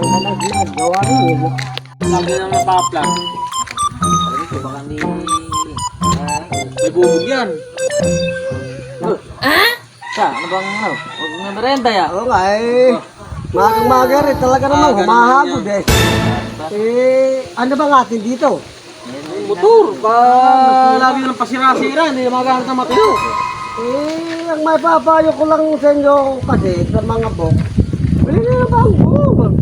ka ng ginagawa rin. Lagi nang napaplan. Ano ito, baka ni... May bubog yan. Ano bang ano? Huwag na merenda ya. Oo nga eh. Magang-maga rin talaga naman. ganun Humahagod yan. Ano ba natin dito? Motor. Lagi nang pasira-sira. Hindi na magagamit ng matuyo. Ang may papayo ko lang sa inyo kasi sa mga bok. Bili na ba ang bok?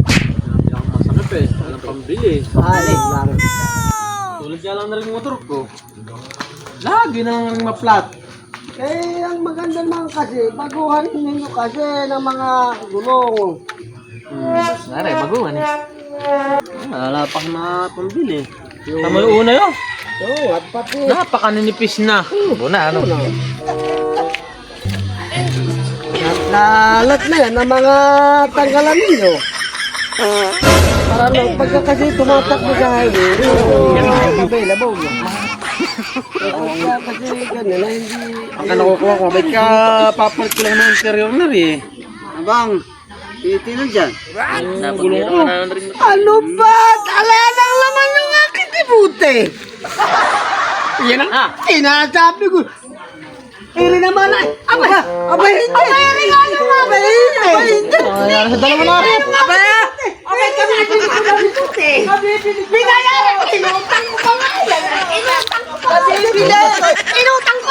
Masakit eh. Walang pambili. Ay, lang. Tulad niya lang na rin yung motor ko. Lagi nang maplat. Ang maganda naman kasi, baguhan ninyo kasi ng mga gulong. Nare, baguhan eh. Wala pa na pambili. Tama yung una yun. Oo, at pati. Napakaninipis na. Buna, ano? Lalat na yan ng mga tanggalan ninyo. Para lang pagka kasi tumatakbo sa highway, available. Kasi ganun na hindi... Ang nakukuha ko, ba't ka papalit ko lang ng interior na rin? Abang, titino dyan. Napagulong na rin. Ano ba? Ala lang naman yung aking dibute. Yan ang sinasabi ko. Iri naman ay. Abay! Abay! Abay! Regalo nga! Abay! Nangyari sa dalawa na rin. Abay! Abay! Kami dibute. Binayaran ko. Inutang ko pa nga yan. Inutang ko pa nga. Inutang ko.